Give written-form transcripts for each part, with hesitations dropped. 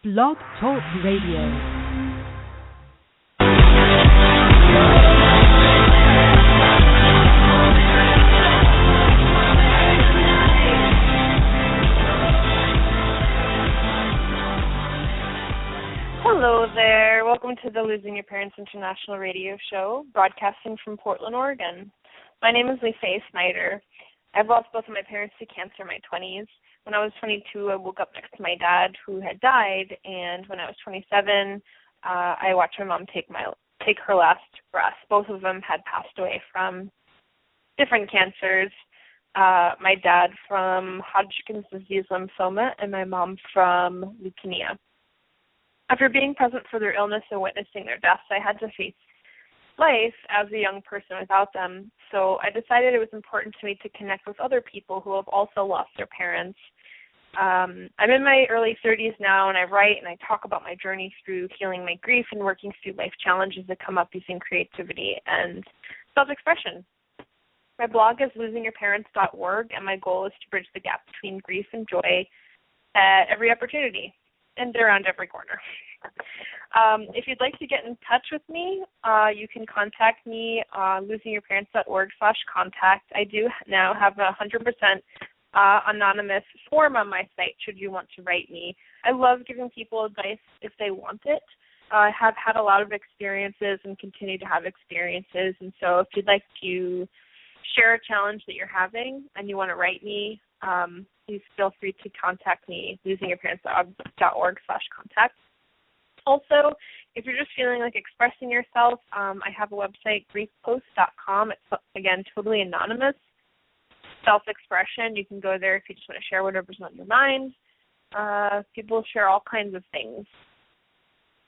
Blog Talk Radio. Hello there. Welcome to the Losing Your Parents International Radio Show, broadcasting from Portland, Oregon. My name is Lisa Snyder. I've lost both of my parents to cancer in my 20s. When I was 22, I woke up next to my dad, who had died, and when I was 27, I watched my mom take her last breath. Both of them had passed away from different cancers. My dad from Hodgkin's disease lymphoma, and my mom from leukemia. After being present for their illness and witnessing their deaths, I had to face life as a young person without them. So I decided it was important to me to connect with other people who have also lost their parents. I'm in my early 30s now, and I write and I talk about my journey through healing my grief and working through life challenges that come up using creativity and self-expression. My blog is losingyourparents.org, and my goal is to bridge the gap between grief and joy at every opportunity and around every corner. If you'd like to get in touch with me, you can contact me on losingyourparents.org/contact. I do now have a 100% anonymous form on my site should you want to write me. I love giving people advice if they want it. I have had a lot of experiences and continue to have experiences, and so if you'd like to share a challenge that you're having and you want to write me, please feel free to contact me, losingyourparents.org/contact. Also, if you're just feeling like expressing yourself, I have a website, griefpost.com. It's, again, totally anonymous. Self-expression. You can go there if you just want to share whatever's on your mind. People share all kinds of things.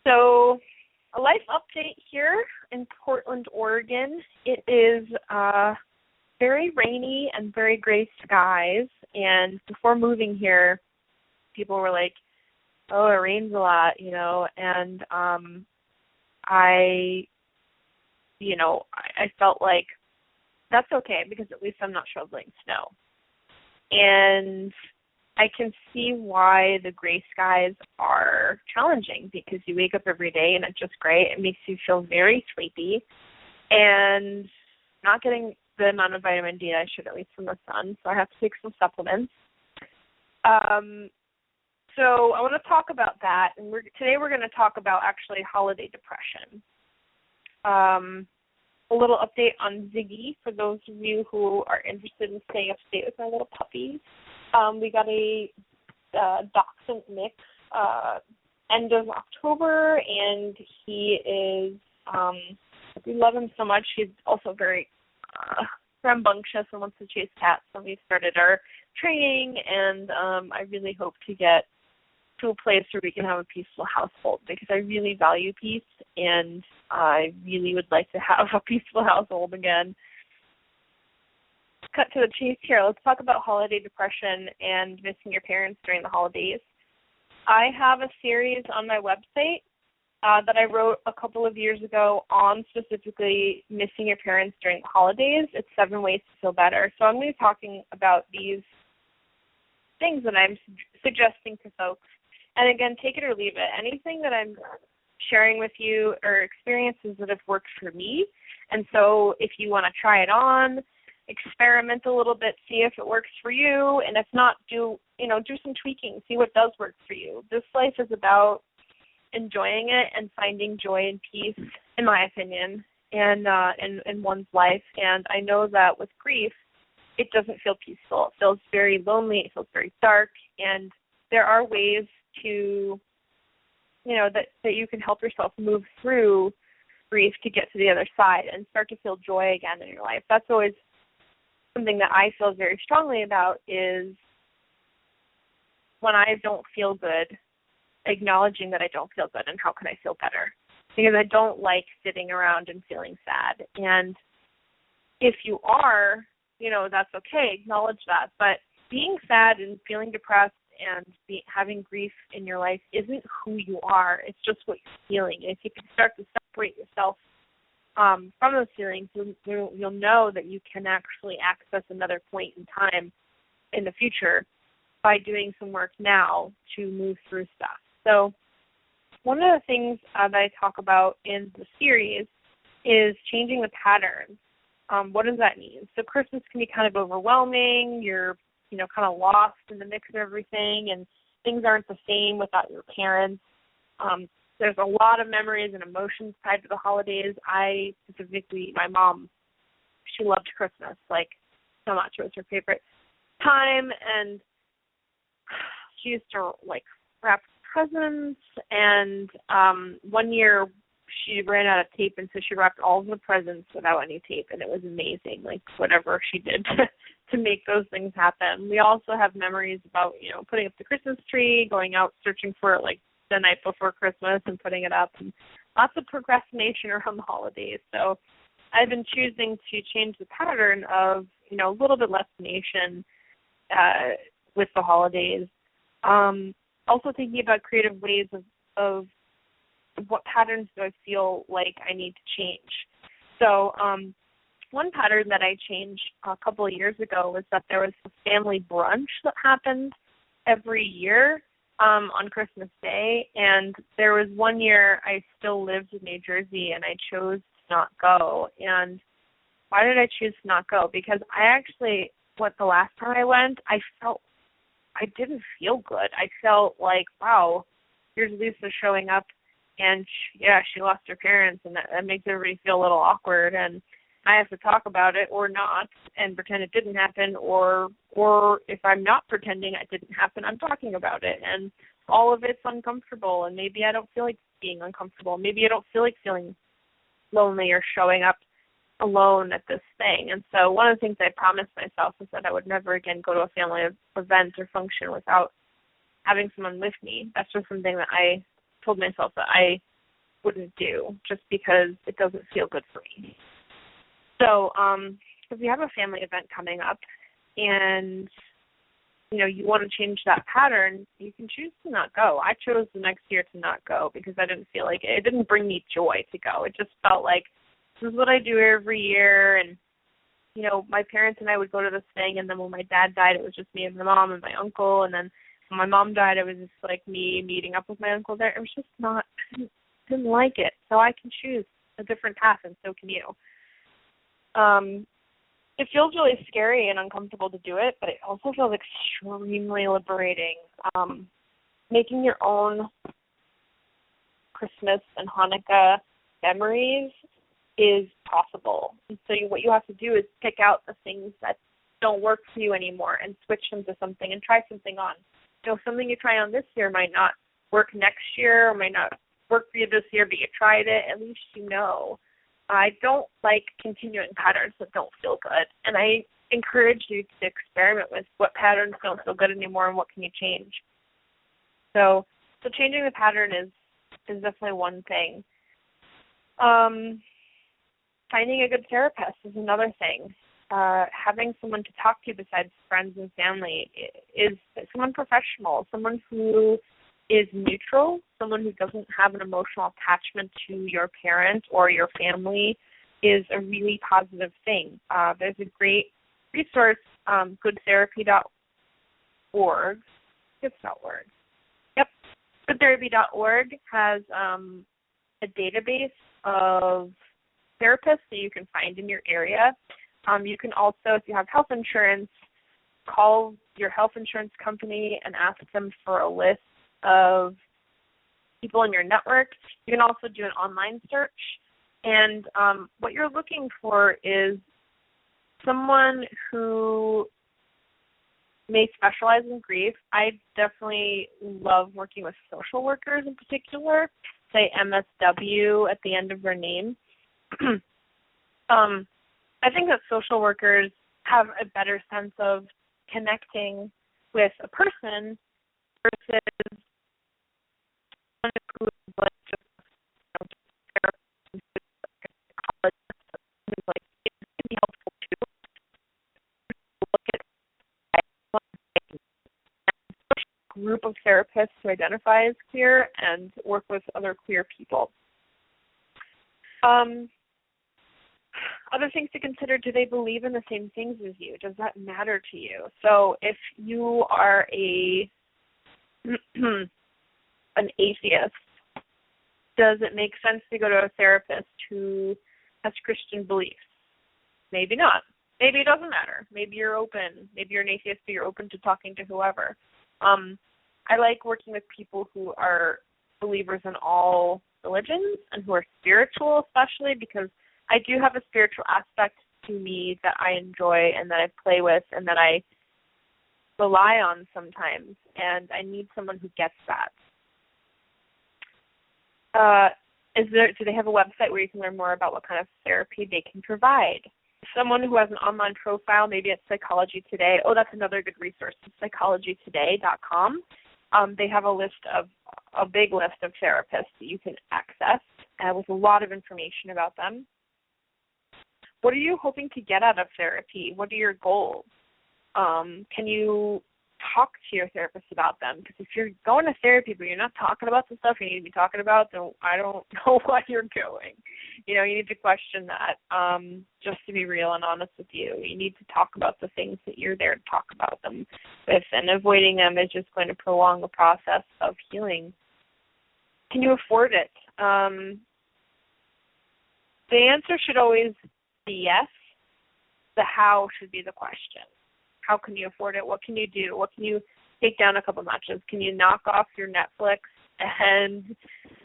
So, a life update here in Portland, Oregon. It is very rainy and very gray skies. And before moving here, people were like, oh, it rains a lot, and I felt like that's okay because at least I'm not shoveling snow. And I can see why the gray skies are challenging because you wake up every day and it's just gray. It makes you feel very sleepy and not getting the amount of vitamin D I should, at least from the sun, so I have to take some supplements. So I want to talk about that, and today we're going to talk about actually holiday depression. A little update on Ziggy for those of you who are interested in staying upstate with my little puppy. We got a dachshund mix end of October, and he is, we love him so much. He's also very rambunctious and wants to chase cats, so we started our training, and I really hope to get to a place where we can have a peaceful household because I really value peace and I really would like to have a peaceful household again. Cut to the chase here. Let's talk about holiday depression and missing your parents during the holidays. I have a series on my website that I wrote a couple of years ago on specifically missing your parents during the holidays. It's 7 ways to feel better. So I'm going to be talking about these things that I'm suggesting to folks. And again, take it or leave it. Anything that I'm sharing with you are experiences that have worked for me. And so if you want to try it on, experiment a little bit, see if it works for you. And if not, do some tweaking, see what does work for you. This life is about enjoying it and finding joy and peace, in my opinion, and in one's life. And I know that with grief, it doesn't feel peaceful. It feels very lonely. It feels very dark. And there are ways to, that you can help yourself move through grief to get to the other side and start to feel joy again in your life. That's always something that I feel very strongly about is when I don't feel good, acknowledging that I don't feel good and how can I feel better? Because I don't like sitting around and feeling sad. And if you are, that's okay, acknowledge that. But being sad and feeling depressed and having grief in your life isn't who you are. It's just what you're feeling. And if you can start to separate yourself from those feelings, you'll know that you can actually access another point in time in the future by doing some work now to move through stuff. So one of the things that I talk about in the series is changing the pattern. What does that mean? So Christmas can be kind of overwhelming. You're, kind of lost in the mix of everything, and things aren't the same without your parents. There's a lot of memories and emotions tied to the holidays. I specifically, my mom, she loved Christmas, like, so much. It was her favorite time, and she used to, like, wrap presents, and one year she ran out of tape, and so she wrapped all of the presents without any tape, and it was amazing, like, whatever she did to make those things happen. We also have memories about, putting up the Christmas tree, going out searching for it, like, the night before Christmas and putting it up, and lots of procrastination around the holidays. So I've been choosing to change the pattern of, a little bit less nation with the holidays. Also thinking about creative ways of what patterns do I feel like I need to change. So one pattern that I changed a couple of years ago was that there was a family brunch that happened every year on Christmas Day, and there was one year I still lived in New Jersey, and I chose to not go. And why did I choose to not go? Because the last time I went, I didn't feel good. I felt like, wow, here's Lisa showing up, and she lost her parents, and that makes everybody feel a little awkward, and I have to talk about it or not and pretend it didn't happen, or if I'm not pretending it didn't happen, I'm talking about it. And all of it's uncomfortable, and maybe I don't feel like being uncomfortable. Maybe I don't feel like feeling lonely or showing up alone at this thing. And so one of the things I promised myself was that I would never again go to a family event or function without having someone with me. That's just something that I told myself that I wouldn't do just because it doesn't feel good for me. So if you have a family event coming up and, you want to change that pattern, you can choose to not go. I chose the next year to not go because I didn't feel like it didn't bring me joy to go. It just felt like this is what I do every year. And, my parents and I would go to this thing, and then when my dad died, it was just me and my mom and my uncle. And then when my mom died, it was just like me meeting up with my uncle there. It was just not, I didn't like it. So I can choose a different path, and so can you. It feels really scary and uncomfortable to do it, but it also feels extremely liberating. Making your own Christmas and Hanukkah memories is possible. And so what you have to do is pick out the things that don't work for you anymore and switch them to something and try something on. Something you try on this year might not work next year or might not work for you this year, but you tried it. At least you know. I don't like continuing patterns that don't feel good, and I encourage you to experiment with what patterns don't feel good anymore and what can you change. So changing the pattern is definitely one thing. Finding a good therapist is another thing. Having someone to talk to besides friends and family is someone professional, someone who is neutral, someone who doesn't have an emotional attachment to your parent or your family is a really positive thing. There's a great resource, goodtherapy.org. Yep. Goodtherapy.org has a database of therapists that you can find in your area. You can also, if you have health insurance, call your health insurance company and ask them for a list of people in your network. You can also do an online search. And what you're looking for is someone who may specialize in grief. I definitely love working with social workers in particular, say MSW at the end of their name. I think that social workers have a better sense of connecting with a person versus someone who is like just like it can be helpful too to look at a group of therapists who identify as queer and work with other queer people. Other things to consider: do they believe in the same things as you? Does that matter to you? So if you are an atheist Does it make sense to go to a therapist who has Christian beliefs? Maybe not. Maybe it doesn't matter. Maybe you're open. Maybe you're an atheist, but you're open to talking to whoever. I like working with people who are believers in all religions and who are spiritual, especially because I do have a spiritual aspect to me that I enjoy and that I play with and that I rely on sometimes, and I need someone who gets that. Do they have a website where you can learn more about what kind of therapy they can provide? Someone who has an online profile, maybe at Psychology Today. Oh, that's another good resource, psychologytoday.com. They have a big list of therapists that you can access with a lot of information about them. What are you hoping to get out of therapy? What are your goals? Can you talk to your therapist about them? Because if you're going to therapy but you're not talking about the stuff you need to be talking about, then I don't know why you're going. You need to question that, just to be real and honest with you. You need to talk about the things that you're there to talk about them with, and avoiding them is just going to prolong the process of healing. Can you afford it? The answer should always be yes. The how should be the question. How can you afford it? What can you do? What can you take down a couple notches? Can you knock off your Netflix and,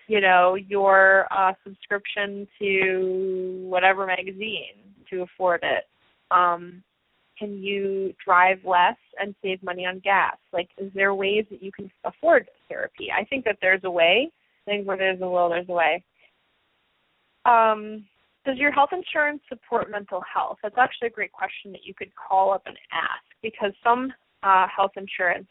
your subscription to whatever magazine to afford it? Can you drive less and save money on gas? Is there ways that you can afford therapy? I think that there's a way. I think where there's a will, there's a way. Does your health insurance support mental health? That's actually a great question that you could call up and ask, because some health insurance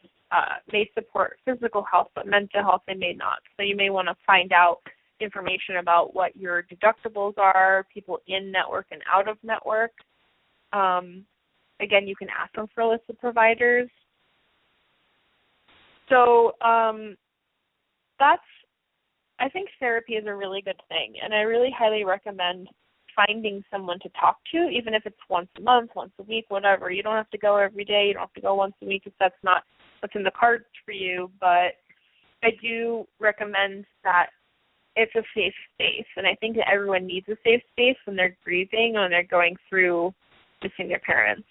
may support physical health, but mental health they may not. So you may want to find out information about what your deductibles are, people in network and out of network. Again, you can ask them for a list of providers. So I think therapy is a really good thing, and I really highly recommend finding someone to talk to, even if it's once a month, once a week, whatever. You don't have to go every day. You don't have to go once a week if that's not what's in the cards for you, but I do recommend that it's a safe space, and I think that everyone needs a safe space when they're grieving or when they're going through missing their parents,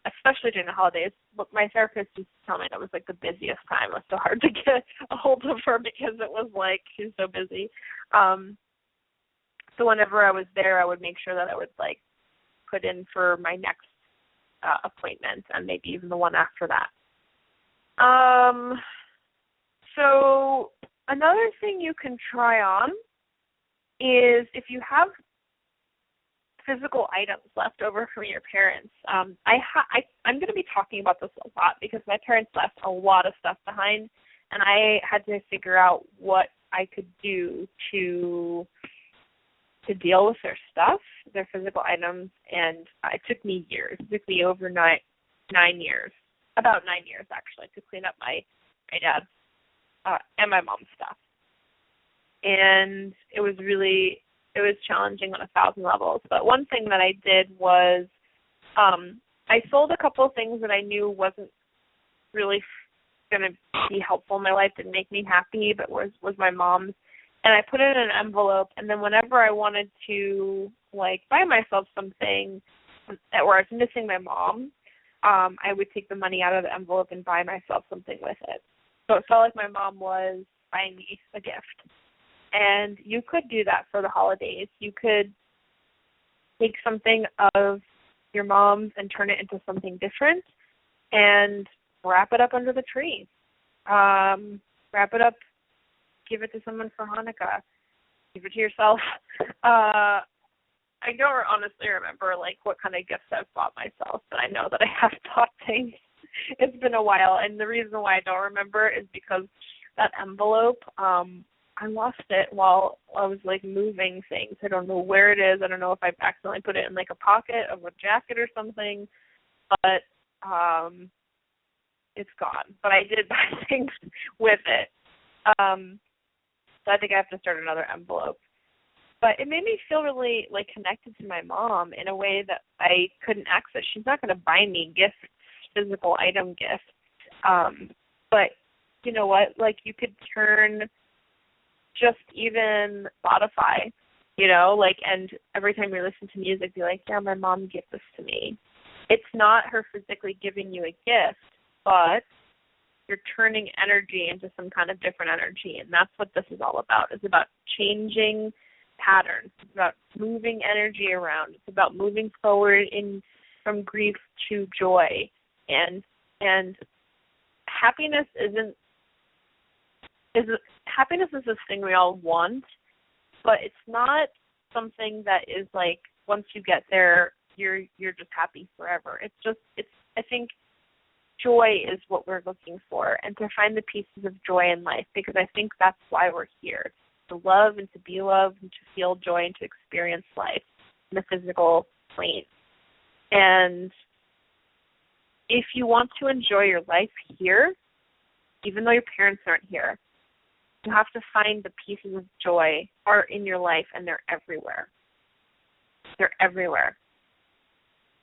especially during the holidays. Look, my therapist used to tell me that was the busiest time. It was so hard to get a hold of her because it was she's so busy. So whenever I was there, I would make sure that I would put in for my next appointment and maybe even the one after that. So another thing you can try on is if you have physical items left over from your parents. I'm going to be talking about this a lot because my parents left a lot of stuff behind, and I had to figure out what I could do to deal with their stuff, their physical items, and it took me years. It took me over 9 years, about 9 years actually, to clean up my dad's and my mom's stuff. And it was challenging on 1,000 levels. But one thing that I did was I sold a couple of things that I knew wasn't really going to be helpful in my life, didn't make me happy, but was my mom's. And I put it in an envelope, and then whenever I wanted to, buy myself something where I was missing my mom, I would take the money out of the envelope and buy myself something with it. So it felt like my mom was buying me a gift. And you could do that for the holidays. You could take something of your mom's and turn it into something different and wrap it up under the tree. Wrap it up, give it to someone for Hanukkah, give it to yourself. I don't honestly remember what kind of gifts I've bought myself, but I know that I have bought things. It's been a while, and the reason why I don't remember is because that envelope, I lost it while I was moving things. I don't know where it is. I don't know if I accidentally put it in a pocket of a jacket or something, but it's gone. But I did buy things with it. So I think I have to start another envelope. But it made me feel really connected to my mom in a way that I couldn't access. She's not going to buy me gifts, physical item gifts. But you know what? You could turn just even Spotify, you know, like, and every time you listen to music, be like, yeah, my mom gave this to me. It's not her physically giving you a gift, but you're turning energy into some kind of different energy, and that's what this is all about. It's about changing patterns. It's about moving energy around. It's about moving forward from grief to joy. And happiness happiness is this thing we all want, but it's not something that is like once you get there you're just happy forever. I think joy is what we're looking for, and to find the pieces of joy in life, because I think that's why we're here, to love and to be loved and to feel joy and to experience life in the physical plane. And if you want to enjoy your life here, even though your parents aren't here, you have to find the pieces of joy are in your life, and they're everywhere. They're everywhere.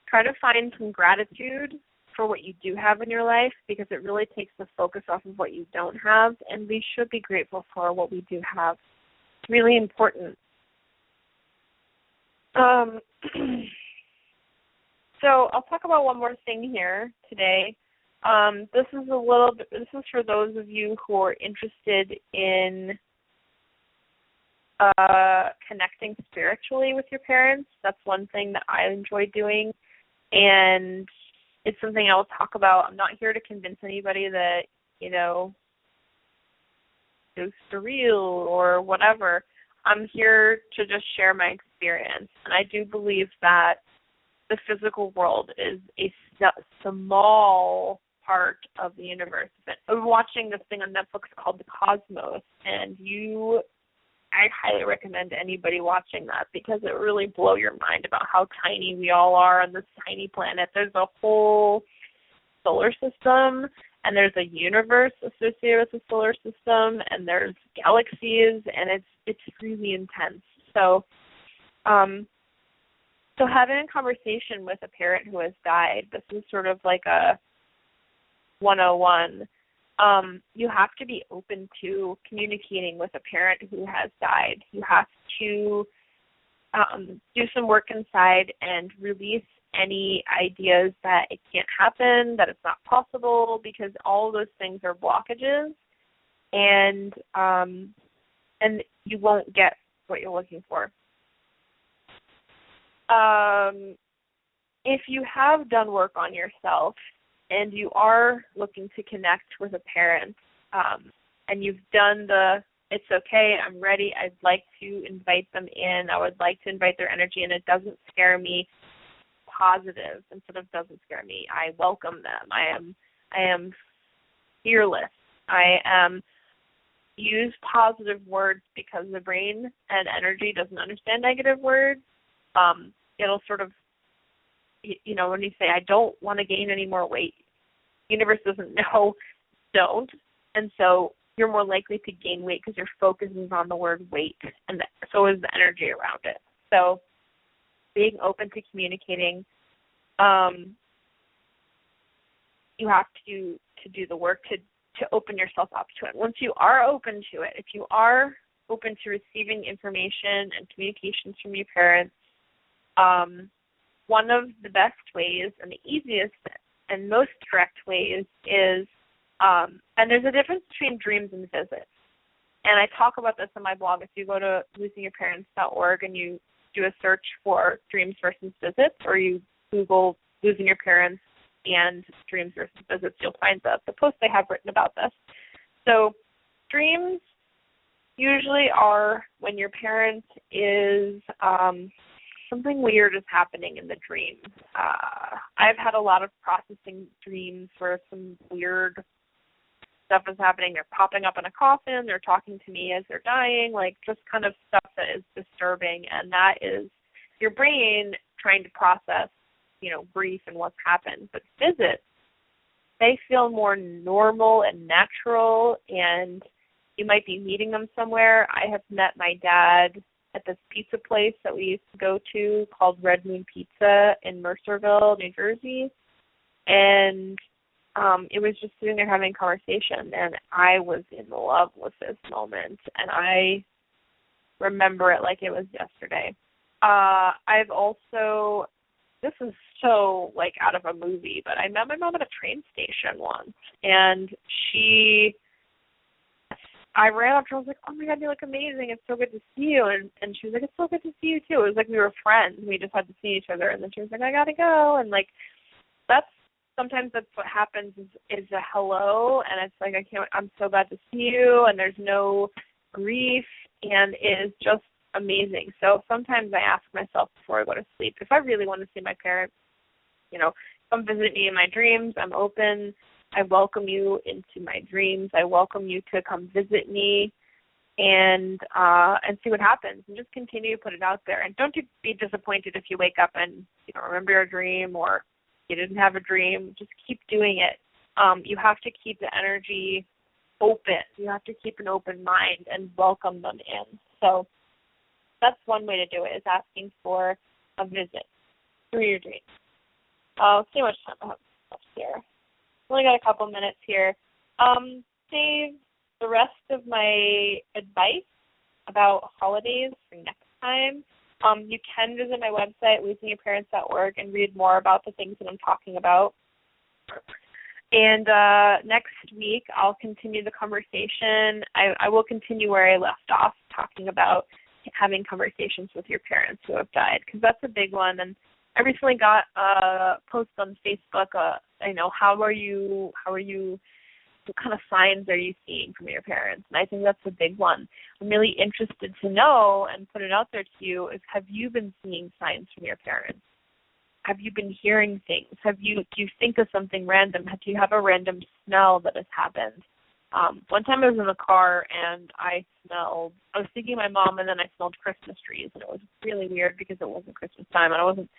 Try to find some gratitude for what you do have in your life, because it really takes the focus off of what you don't have, and we should be grateful for what we do have. It's really important. So I'll talk about one more thing here today. This is for those of you who are interested in connecting spiritually with your parents. That's one thing that I enjoy doing, and it's something I will talk about. I'm not here to convince anybody that, you know, ghosts are real or whatever. I'm here to just share my experience. And I do believe that the physical world is a small part of the universe. I'm watching this thing on Netflix called The Cosmos, and I highly recommend anybody watching that, because it really blow your mind about how tiny we all are on this tiny planet. There's a whole solar system, and there's a universe associated with the solar system, and there's galaxies, and it's really intense. So having a conversation with a parent who has died, this is sort of like a 101. You have to be open to communicating with a parent who has died. You have to do some work inside and release any ideas that it can't happen, that it's not possible, because all of those things are blockages, and you won't get what you're looking for. If you have done work on yourself and you are looking to connect with a parent, and you've done it's okay, I'm ready, I'd like to invite them in, I would like to invite their energy, and it doesn't scare me, positive instead of doesn't scare me, I welcome them, I am fearless, use positive words, because the brain and energy doesn't understand negative words. It'll sort of, you know, when you say, I don't want to gain any more weight, the universe doesn't know, don't. And so you're more likely to gain weight because your focus is on the word weight, and so is the energy around it. So being open to communicating, you have to do the work to open yourself up to it. Once you are open to it, if you are open to receiving information and communications from your parents, one of the best ways and the easiest and most direct ways is, and there's a difference between dreams and visits. And I talk about this on my blog. If you go to losingyourparents.org and you do a search for dreams versus visits, or you Google losing your parents and dreams versus visits, you'll find the post I have written about this. So dreams usually are when your parent is something weird is happening in the dream. I've had a lot of processing dreams where some weird stuff is happening. They're popping up in a coffin. They're talking to me as they're dying, like just kind of stuff that is disturbing. And that is your brain trying to process, you know, grief and what's happened. But visits, they feel more normal and natural, and you might be meeting them somewhere. I have met my dad at this pizza place that we used to go to called Red Moon Pizza in Mercerville, New Jersey. And it was just sitting there having a conversation, and I was in love with this moment, and I remember it like it was yesterday. I've also, this is so like out of a movie, but I met my mom at a train station once, and I ran up to her, I was like, oh my God, you look amazing, it's so good to see you, and she was like, it's so good to see you too. It was like we were friends, we just had to see each other, and then she was like, I gotta go, and like, sometimes that's what happens is a hello, and it's like, I'm so glad to see you, and there's no grief, and it is just amazing. So sometimes I ask myself before I go to sleep, if I really want to see my parents, come visit me in my dreams, I'm open. I welcome you into my dreams. I welcome you to come visit me and see what happens, and just continue to put it out there. And don't be disappointed if you wake up and you don't remember your dream or you didn't have a dream. Just keep doing it. You have to keep the energy open. You have to keep an open mind and welcome them in. So that's one way to do it, is asking for a visit through your dreams. Let's see how much time I have left here. Only got a couple minutes here. Save the rest of my advice about holidays for next time. You can visit my website, losingyourparents.org, and read more about the things that I'm talking about. And next week, I'll continue the conversation. I will continue where I left off, talking about having conversations with your parents who have died, because that's a big one. And I recently got a post on Facebook, how are you, what kind of signs are you seeing from your parents? And I think that's a big one. I'm really interested to know and put it out there to you is, have you been seeing signs from your parents? Have you been hearing things? Do you think of something random? Do you have a random smell that has happened? One time I was in the car and I was thinking of my mom, and then I smelled Christmas trees, and it was really weird because it wasn't Christmas time and I wasn't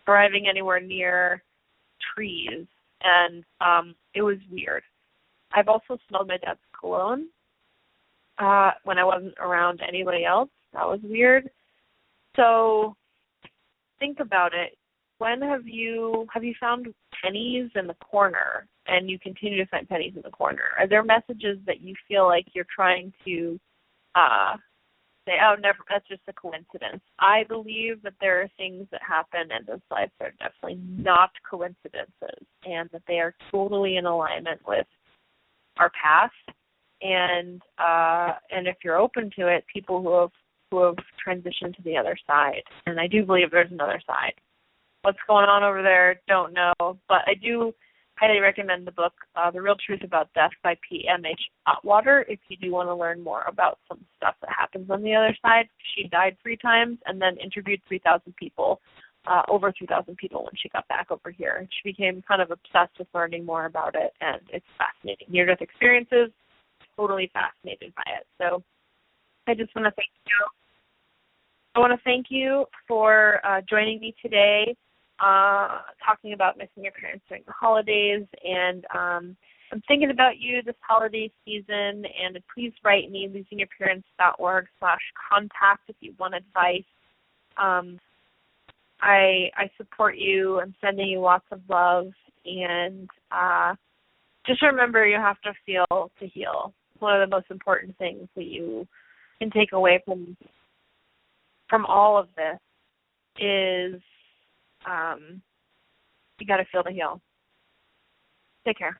driving anywhere near trees, and it was weird. I've also smelled my dad's cologne when I wasn't around anybody else. That was weird. So think about it. When have you found pennies in the corner, and you continue to find pennies in the corner? Are there messages that you feel like you're trying to say, oh, never, that's just a coincidence? I believe that there are things that happen in this life that are definitely not coincidences, and that they are totally in alignment with our past, and if you're open to it, people who have transitioned to the other side. And I do believe there's another side. What's going on over there, don't know, but I do highly recommend the book, The Real Truth About Death by P.M.H. Atwater, if you do want to learn more about some stuff that happens on the other side. She died 3 times and then interviewed 3,000 people, over 3,000 people when she got back over here. She became kind of obsessed with learning more about it, and it's fascinating. Near-death experiences, totally fascinated by it. So I just want to thank you. I want to thank you for joining me today, talking about missing your parents during the holidays. And I'm thinking about you this holiday season, and please write me, losingyourparents.org/contact, if you want advice. I support you. I'm sending you lots of love, and just remember, you have to feel to heal. One of the most important things that you can take away from all of this is you got to feel to heal. Take care.